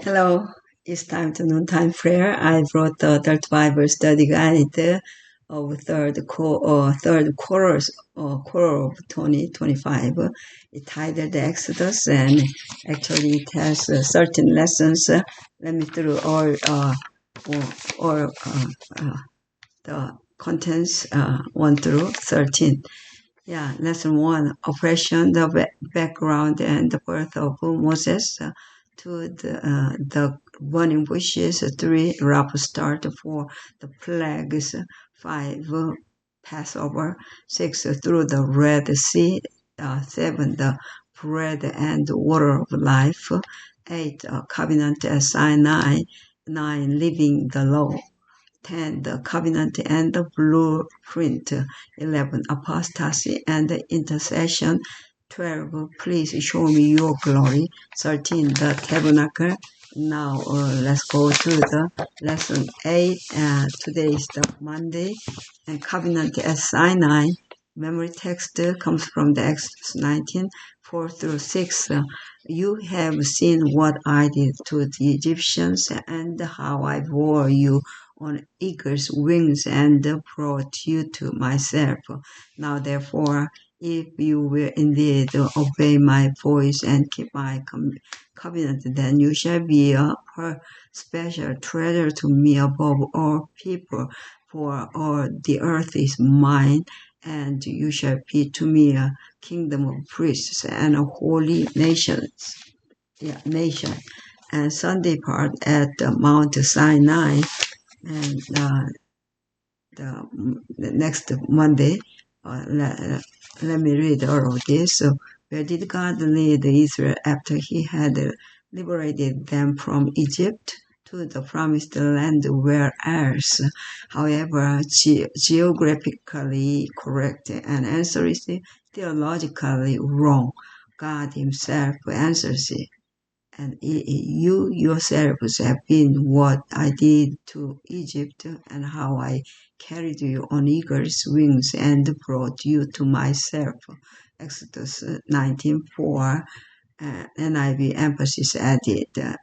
Hello, it's time to noontime prayer. I brought the third Bible study guide of third quarter of 2025. It titled Exodus, and actually it has certain lessons. Let me through all the contents 1 through 13. Yeah, lesson 1, oppression, the background and the birth of Moses. 2, the burning bushes. 3, rough start. 4, the plagues. 5, Passover. 6, through the Red Sea. 7, the bread and water of life. 8, covenant at Sinai. 9, living the law. 10, the covenant and the blueprint. 11, apostasy and the intercession. 12, please show me your glory. 13, the tabernacle. Now let's go to the lesson 8. Today is the Monday, and covenant at Sinai. Memory text comes from the Exodus 19, 4 through 6. You have seen what I did to the Egyptians and how I bore you on eagle's wings and brought you to myself. Now therefore, if you will indeed obey my voice and keep my covenant, then you shall be a special treasure to me above all people, for all the earth is mine, and you shall be to me a kingdom of priests and a holy nation. And Sunday part at Mount Sinai, and the next Monday, let me read all of this. So, where did God lead Israel after he had liberated them from Egypt? To the promised land, where else? However, geographically correct, and answer is theologically wrong. God himself answers it. And you yourselves have been what I did to Egypt, and how I carried you on eagle's wings and brought you to myself. Exodus 19:4, NIV emphasis added.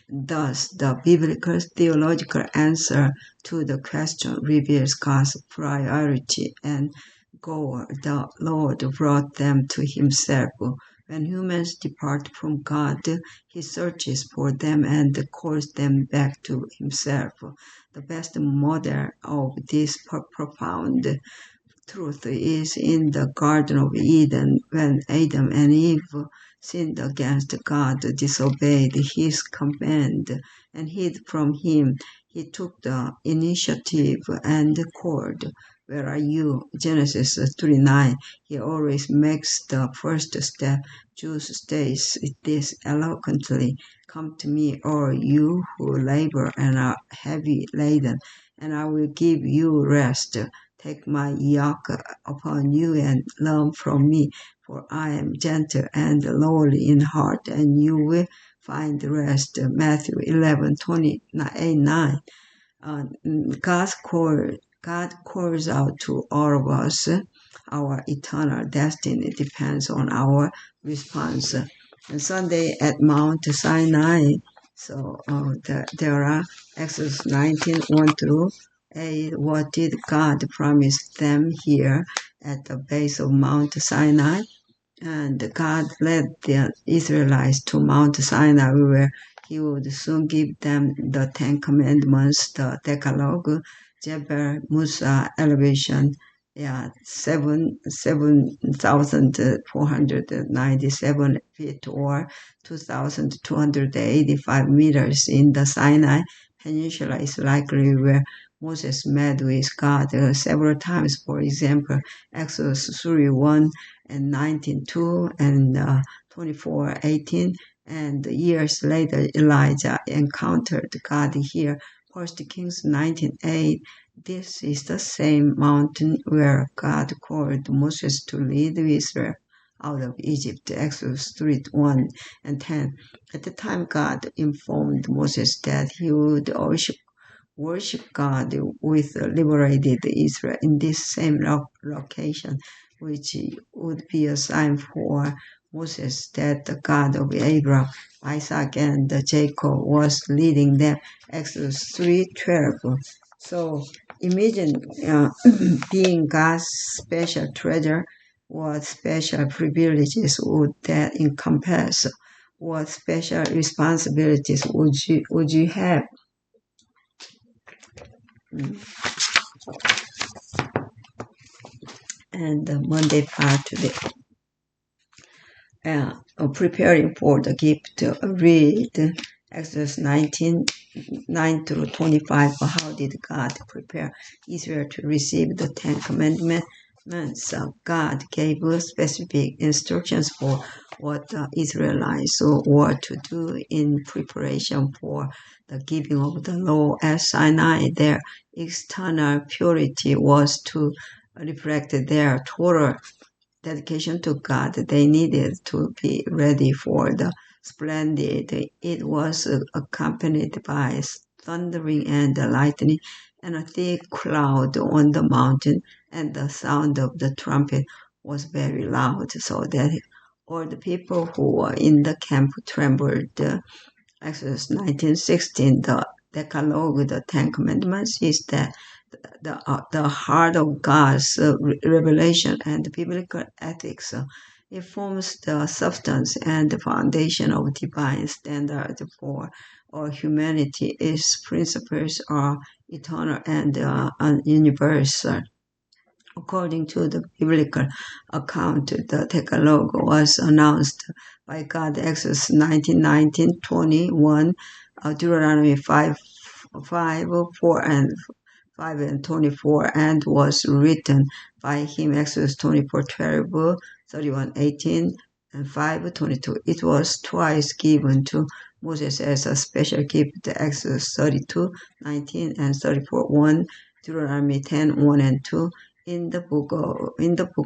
Thus, the biblical theological answer to the question reveals God's priority and goal. The Lord brought them to himself. When humans depart from God, he searches for them and calls them back to himself. The best model of this profound truth is in the Garden of Eden, when Adam and Eve sinned against God, disobeyed his command, and hid from him. He took the initiative and called, "Where are you?" Genesis 3:9. He always makes the first step. Jude states this eloquently: "Come to me, all you who labor and are heavy laden, and I will give you rest. Take my yoke upon you and learn from me, for I am gentle and lowly in heart, and you will find rest." Matthew 11:28-9. God calls out to all of us. Our eternal destiny depends on our response. And Sunday at Mount Sinai. So there are Exodus 19:1 through 8. What did God promise them here at the base of Mount Sinai? And God led the Israelites to Mount Sinai, where he would soon give them the 10 Commandments, the Decalogue. Jebel Musa elevation, 7,497 feet, or 2,285 meters in the Sinai Peninsula, is likely where Moses met with God several times. For example, Exodus 3:1 and 19:2 and 24:18. And years later, Elijah encountered God here. 1 Kings 19:8. This is the same mountain where God called Moses to lead Israel out of Egypt. Exodus 3:1 and 10. At the time, God informed Moses that he would worship God with liberated Israel in this same location, which would be a sign for Moses that the God of Abraham, Isaac, and Jacob was leading them. Exodus 3:12. So imagine being God's special treasure. What special privileges would that encompass? What special responsibilities would you have? And the Monday part today. Preparing for the gift, read Exodus 19, 9 through 25. How did God prepare Israel to receive the Ten Commandments? God gave specific instructions for what the Israelites were to do in preparation for the giving of the law at Sinai. Their external purity was to reflect their total dedication to God. They needed to be ready for the splendid. It was accompanied by thundering and lightning and a thick cloud on the mountain, and the sound of the trumpet was very loud, so that all the people who were in the camp trembled. Exodus 19:16, the Decalogue, the Ten Commandments, is the heart of God's revelation and biblical ethics. It forms the substance and the foundation of divine standards for all humanity. Its principles are eternal and universal. According to the biblical account, the Decalogue was announced by God, Exodus 19:21, Deuteronomy 5 and 24, and was written by him, Exodus 24:12, 31:18, and 5:22. It was twice given to Moses as a special gift, Exodus 32:19 and 34:1, Deuteronomy 10:1 and 2. In the book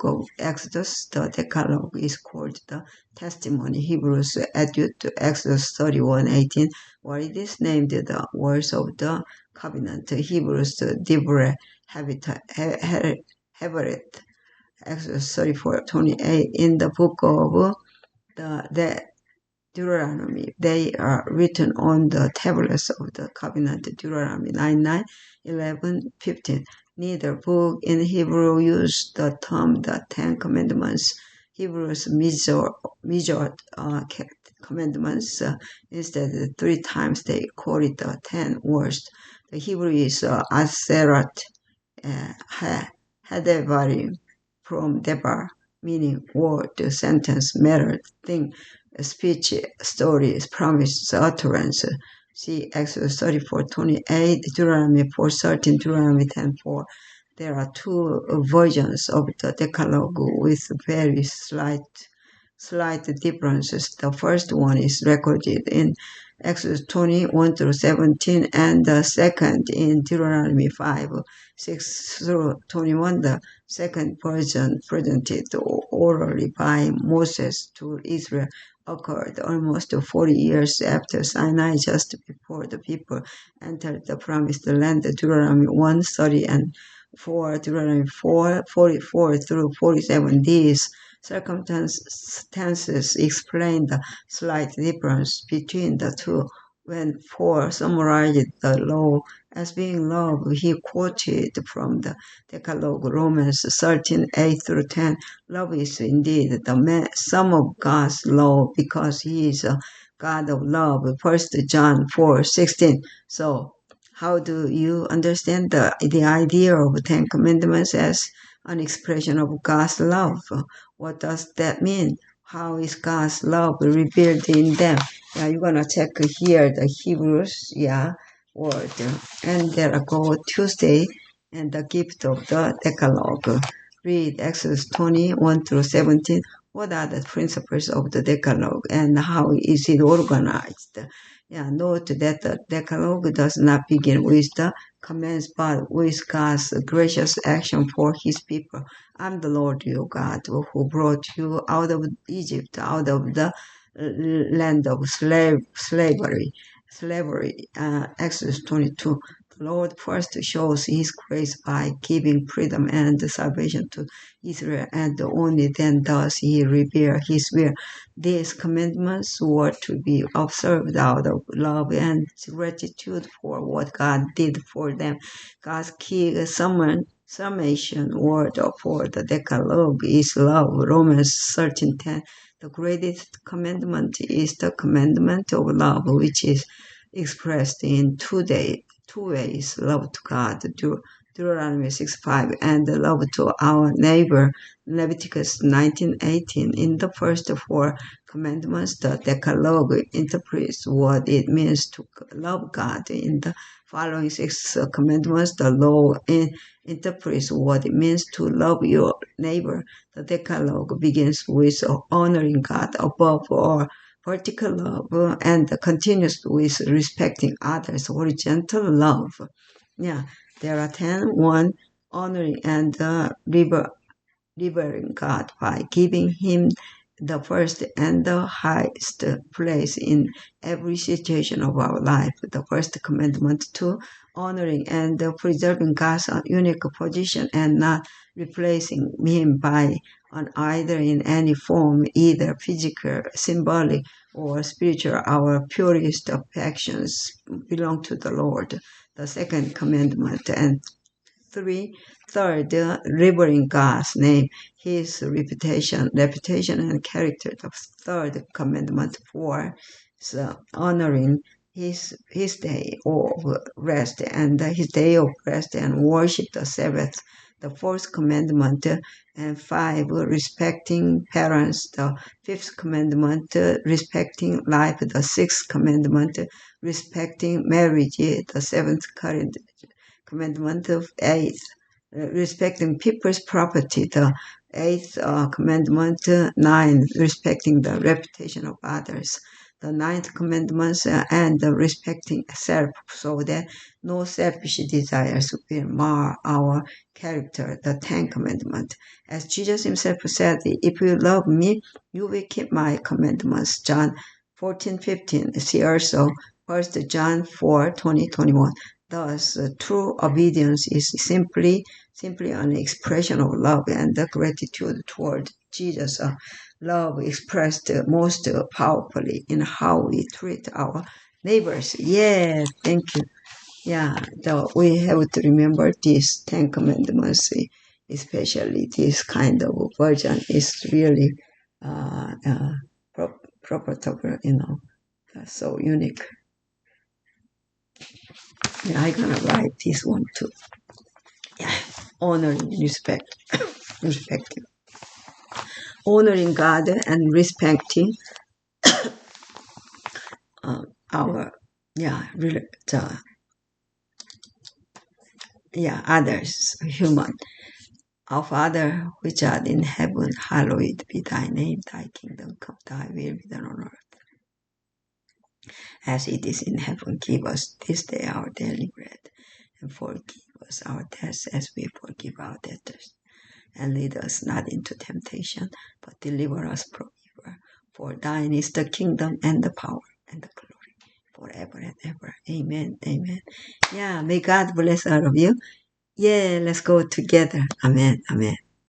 of Exodus, the Decalogue is called the testimony. Hebrews added to Exodus 31:18, while it is named the words of the covenant. Hebrews Divrei Heveret. Exodus 34:28. In the book of the Deuteronomy, they are written on the tablets of the covenant. Deuteronomy 9:9, 11, 15. Neither book in Hebrew used the term the Ten Commandments. Hebrews measured commandments. Instead, 3 times they quoted the 10 words. The Hebrew is Aserat Hadevarim, from Debar, meaning word, sentence, matter, thing, speech, story, promise, utterance. See Exodus 34:28, Deuteronomy 4:13, Deuteronomy 10:4. There are 2 versions of the Decalogue with very slight differences. The first one is recorded in Exodus 20:1 through 17, and the second in Deuteronomy 5:6 through 21. The second version, presented orally by Moses to Israel, occurred almost 40 years after Sinai, just before the people entered the promised land. Deuteronomy 1:30 and 4, Deuteronomy 4:44 through 47. These circumstances explain the slight difference between the two. When Paul summarized the law as being love, he quoted from the Decalogue, Romans 13:8 through 10. Love is indeed the sum of God's law, because he is a God of love. 1 John 4:16. So, how do you understand the idea of 10 Commandments as an expression of God's love? What does that mean? How is God's love revealed in them? Yeah, you're gonna check here the Hebrews, word. And there I go Tuesday, and the gift of the Decalogue. Read Exodus 21 through 17. What are the principles of the Decalogue and how is it organized? Note that the Decalogue does not begin with the commands, but with God's gracious action for his people. I'm the Lord your God who brought you out of Egypt, out of the land of slavery. Exodus 22. The Lord first shows his grace by giving freedom and salvation to Israel, and only then does he reveal his will. These commandments were to be observed out of love and gratitude for what God did for them. God's key summation word for the Decalogue is love. Romans 13:10. The greatest commandment is the commandment of love, which is expressed in two ways: love to God, Deuteronomy 6:5, and love to our neighbor, Leviticus 19:18. In the first four commandments, the Decalogue interprets what it means to love God. In the following six commandments, the law interprets what it means to love your neighbor. The Decalogue begins with honoring God above all vertical love and continues with respecting others, horizontal love. Yeah, there are 10. 1. Honoring and revering God by giving him the first and the highest place in every situation of our life. The first commandment. 2. Honoring and preserving God's unique position and not replacing him by either in any form, either physical, symbolic, or spiritual. Our purest affections belong to the Lord. The second commandment. And 3. Third, revering God's name, his reputation and character. The third commandment. 4. So honoring his day of rest and his day of rest and worship the Sabbath. The fourth commandment. And 5. Respecting parents. The fifth commandment. Respecting life. The sixth commandment. Respecting marriage. The seventh commandment. Of 8th, respecting people's property. The 8th commandment. 9, respecting the reputation of others. The 9th commandment, and respecting self, so that no selfish desires will mar our character. The 10th commandment. As Jesus himself said, if you love me, you will keep my commandments. John 14:15. See also 1 John 4:20-21. Thus, true obedience is simply an expression of love and gratitude toward Jesus. Love expressed most powerfully in how we treat our neighbors. Yes, thank you. Yeah, we have to remember these 10 commandments, especially this kind of version is really proper, so unique. Yeah, I'm gonna write this one too. Yeah, honoring, respecting, honoring God and respecting our others, human. Our Father, which art in heaven, hallowed be thy name. Thy kingdom come, thy will be done on earth as it is in heaven. Give us this day our daily bread, and forgive us our debts as we forgive our debtors. And lead us not into temptation, but deliver us from evil. For thine is the kingdom and the power and the glory forever and ever. Amen. Amen. Yeah, may God bless all of you. Yeah, let's go together. Amen. Amen.